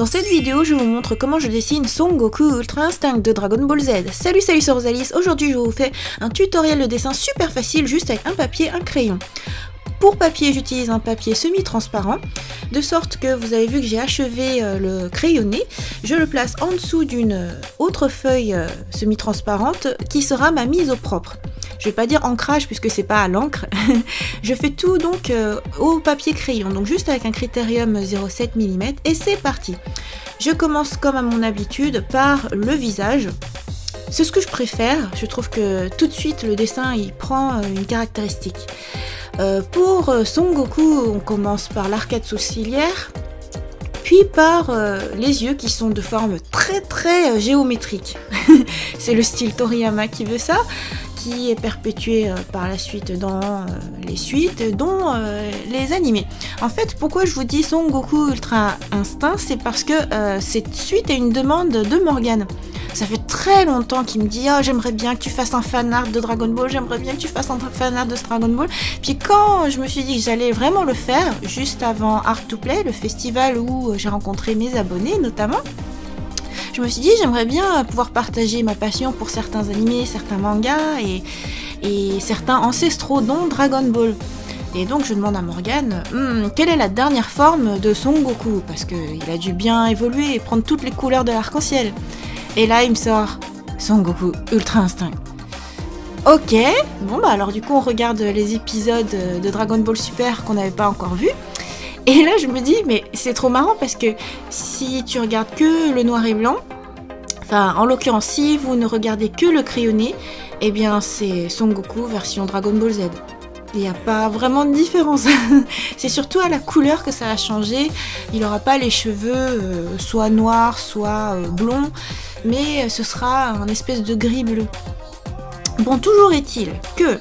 Dans cette vidéo, je vous montre comment je dessine Son Goku Ultra Instinct de Dragon Ball Z. Salut, c'est Rosalie. Aujourd'hui, je vous fais un tutoriel de dessin super facile, juste avec un papier, un crayon. Pour papier, j'utilise un papier semi-transparent, de sorte que vous avez vu que j'ai achevé le crayonné. Je le place en dessous d'une autre feuille semi-transparente qui sera ma mise au propre. Je vais pas dire ancrage puisque c'est pas à l'encre. Je fais tout donc au papier crayon, donc juste avec un critérium 0,7 mm et c'est parti. Je commence comme à mon habitude par le visage. C'est ce que je préfère, je trouve que tout de suite le dessin il prend une caractéristique. Pour Son Goku, on commence par l'arcade sourcilière, puis par les yeux qui sont de forme très géométrique. C'est le style Toriyama qui veut ça, qui est perpétué par la suite dans les suites, dont les animés. En fait, pourquoi je vous dis Son Goku Ultra Instinct, c'est parce que cette suite est une demande de Morgane. Ça fait très longtemps qu'il me dit « Ah, j'aimerais bien que tu fasses un fanart de Dragon Ball, j'aimerais bien que tu fasses un fanart de Dragon Ball. » Puis quand je me suis dit que j'allais vraiment le faire, juste avant Art to Play, le festival où j'ai rencontré mes abonnés notamment, je me suis dit j'aimerais bien pouvoir partager ma passion pour certains animés, certains mangas et certains ancestraux, dont Dragon Ball. Et donc je demande à Morgane, quelle est la dernière forme de Son Goku? Parce qu'il a dû bien évoluer et prendre toutes les couleurs de l'arc-en-ciel. Et là, il me sort Son Goku Ultra Instinct. Ok, bon bah alors du coup, on regarde les épisodes de Dragon Ball Super qu'on n'avait pas encore vus. Et là, je me dis, mais c'est trop marrant parce que si tu regardes que le noir et blanc, enfin, en l'occurrence, si vous ne regardez que le crayonné, eh bien, c'est Son Goku version Dragon Ball Z. Il n'y a pas vraiment de différence. C'est surtout à la couleur que ça a changé. Il n'aura pas les cheveux soit noirs, soit blonds, mais ce sera un espèce de gris bleu. Bon, toujours est-il que,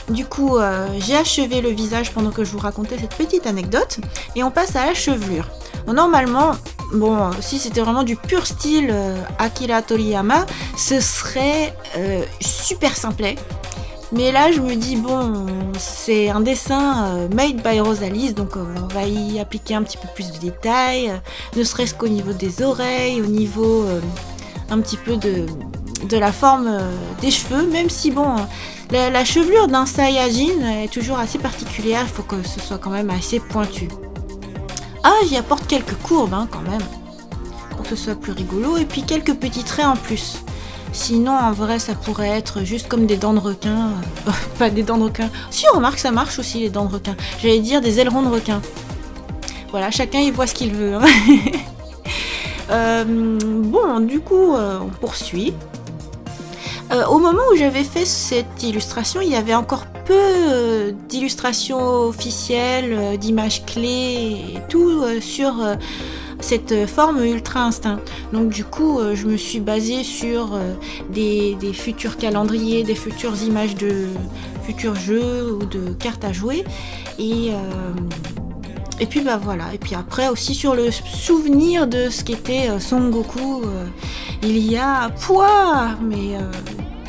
du coup, j'ai achevé le visage pendant que je vous racontais cette petite anecdote, et on passe à la chevelure. Bon, normalement, bon, si c'était vraiment du pur style Akira Toriyama, ce serait super simplet. Mais là, je me dis, bon, c'est un dessin made by Rosalie, donc on va y appliquer un petit peu plus de détails, ne serait-ce qu'au niveau des oreilles, au niveau un petit peu de la forme des cheveux, même si, bon, la chevelure d'un Saiyajin est toujours assez particulière, il faut que ce soit quand même assez pointu. Ah, j'y apporte quelques courbes, hein, quand même, pour que ce soit plus rigolo, et puis quelques petits traits en plus. Sinon, en vrai, ça pourrait être juste comme des dents de requin. Pas des dents de requin. Si, on remarque, ça marche aussi, les dents de requin. J'allais dire des ailerons de requin. Voilà, chacun y voit ce qu'il veut. Hein. Bon, du coup, on poursuit. Au moment où j'avais fait cette illustration, il y avait encore peu d'illustrations officielles, d'images clés et tout sur... cette forme Ultra Instinct. Donc du coup, je me suis basée sur des futurs calendriers, des futures images de futurs jeux ou de cartes à jouer. Et puis bah voilà. Et puis après aussi sur le souvenir de ce qu'était Son Goku, il y a mais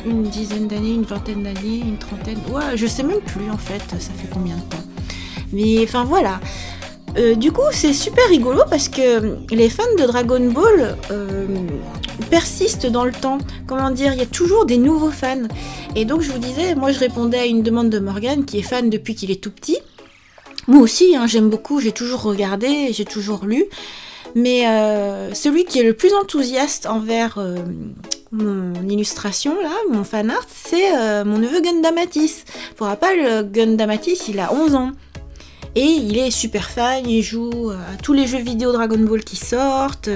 une dizaine d'années, une vingtaine d'années, une trentaine. Ouais, je sais même plus en fait, ça fait combien de temps. Mais enfin voilà. Du coup, c'est super rigolo parce que les fans de Dragon Ball persistent dans le temps. Comment dire, il y a toujours des nouveaux fans. Et donc, je vous disais, moi, je répondais à une demande de Morgane qui est fan depuis qu'il est tout petit. Moi aussi, hein, j'aime beaucoup, j'ai toujours regardé, j'ai toujours lu. Mais celui qui est le plus enthousiaste envers mon illustration, là, mon fan art, c'est mon neveu Gundamatis. Pour rappel, Gundamatis, il a 11 ans. Et il est super fan, il joue à tous les jeux vidéo Dragon Ball qui sortent,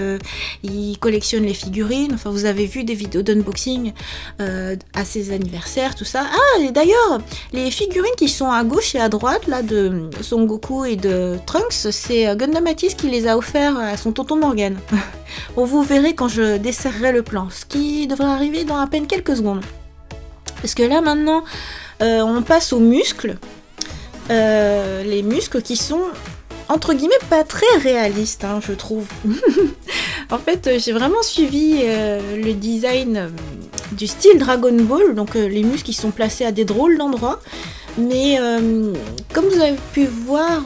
il collectionne les figurines, enfin vous avez vu des vidéos d'unboxing à ses anniversaires, tout ça. Ah, et d'ailleurs, les figurines qui sont à gauche et à droite, là, de Son Goku et de Trunks, c'est Gundamatis qui les a offerts à son tonton Morgane. Bon, vous verrez quand je desserrerai le plan, ce qui devrait arriver dans à peine quelques secondes. Parce que là, maintenant, on passe aux muscles. Les muscles qui sont entre guillemets pas très réalistes, hein, je trouve. En fait, j'ai vraiment suivi le design du style Dragon Ball, donc les muscles qui sont placés à des drôles d'endroits. Mais comme vous avez pu voir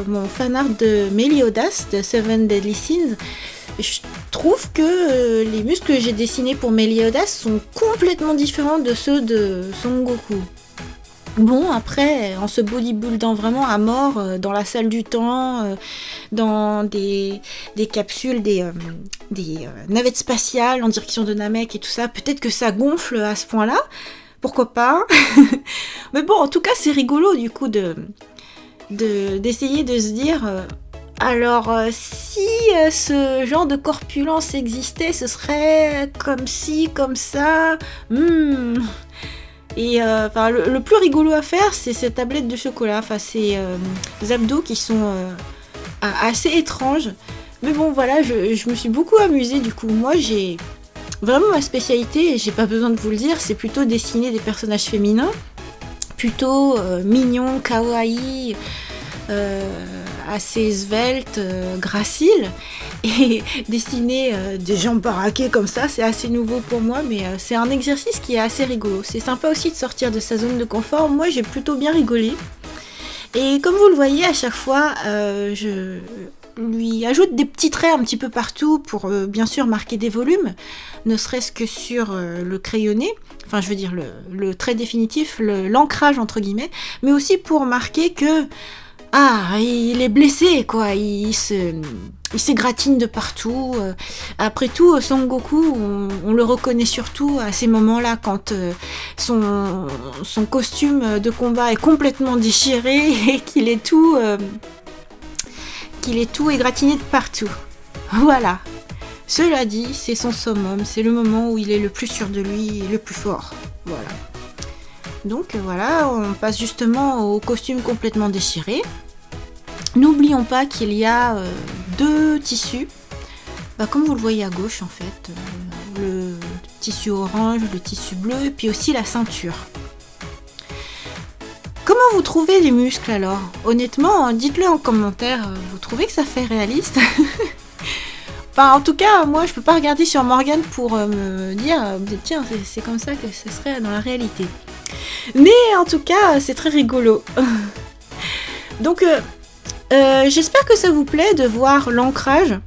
mon fanart de Meliodas de Seven Deadly Sins, je trouve que les muscles que j'ai dessinés pour Meliodas sont complètement différents de ceux de Son Goku. Bon, après, en se bodybuildant vraiment à mort, dans la salle du temps, dans des capsules, des navettes spatiales en direction de Namek et tout ça, peut-être que ça gonfle à ce point-là, pourquoi pas. Mais bon, en tout cas, c'est rigolo du coup d'essayer de se dire... alors, si ce genre de corpulence existait, ce serait comme ci, comme ça... Et le plus rigolo à faire, c'est ces tablettes de chocolat, enfin ces abdos qui sont assez étranges. Mais bon, voilà, je me suis beaucoup amusée du coup. Moi, j'ai vraiment ma spécialité, et j'ai pas besoin de vous le dire, c'est plutôt dessiner des personnages féminins, plutôt mignons, kawaii, assez sveltes, graciles. Et dessiner des gens baraqués comme ça, c'est assez nouveau pour moi, mais c'est un exercice qui est assez rigolo. C'est sympa aussi de sortir de sa zone de confort. Moi, j'ai plutôt bien rigolé. Et comme vous le voyez, à chaque fois, je lui ajoute des petits traits un petit peu partout pour bien sûr marquer des volumes, ne serait-ce que sur le crayonné, enfin je veux dire le trait définitif, l'ancrage entre guillemets, mais aussi pour marquer que il est blessé, quoi. Il s'égratine de partout. Après tout, Son Goku, on le reconnaît surtout à ces moments-là, quand son costume de combat est complètement déchiré et qu'il est tout égratigné de partout. Voilà. Cela dit, c'est son summum. C'est le moment où il est le plus sûr de lui et le plus fort. Voilà. Donc voilà, on passe justement au costume complètement déchiré. N'oublions pas qu'il y a deux tissus, comme vous le voyez à gauche en fait, le tissu orange, le tissu bleu, et puis aussi la ceinture. Comment vous trouvez les muscles alors? Honnêtement, dites-le en commentaire, vous trouvez que ça fait réaliste? En tout cas, moi je peux pas regarder sur Morgane pour me dire, tiens, c'est comme ça que ce serait dans la réalité. Mais en tout cas, c'est très rigolo. Donc, j'espère que ça vous plaît de voir l'ancrage.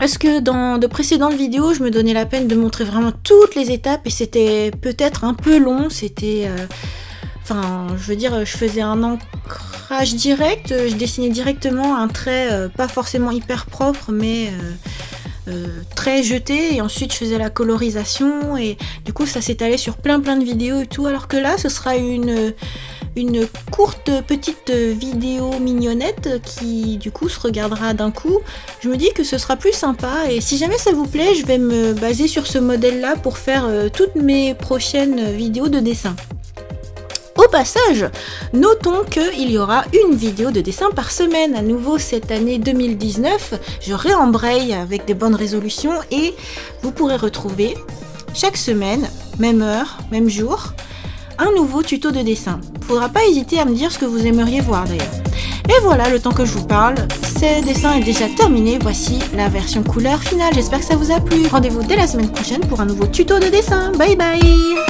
Parce que dans de précédentes vidéos, je me donnais la peine de montrer vraiment toutes les étapes et c'était peut-être un peu long. C'était... je veux dire, je faisais un ancrage direct, je dessinais directement un trait pas forcément hyper propre, mais très jeté, et ensuite je faisais la colorisation, et du coup ça s'étalait sur plein de vidéos et tout, alors que là ce sera une courte petite vidéo mignonnette qui du coup se regardera d'un coup. Je me dis que ce sera plus sympa, et si jamais ça vous plaît, je vais me baser sur ce modèle là pour faire toutes mes prochaines vidéos de dessin. Au passage, notons qu'il y aura une vidéo de dessin par semaine. À nouveau cette année 2019, je réembraye avec des bonnes résolutions et vous pourrez retrouver chaque semaine, même heure, même jour, un nouveau tuto de dessin. Faudra pas hésiter à me dire ce que vous aimeriez voir d'ailleurs. Et voilà, le temps que je vous parle, ce dessin est déjà terminé. Voici la version couleur finale. J'espère que ça vous a plu. Rendez-vous dès la semaine prochaine pour un nouveau tuto de dessin. Bye bye!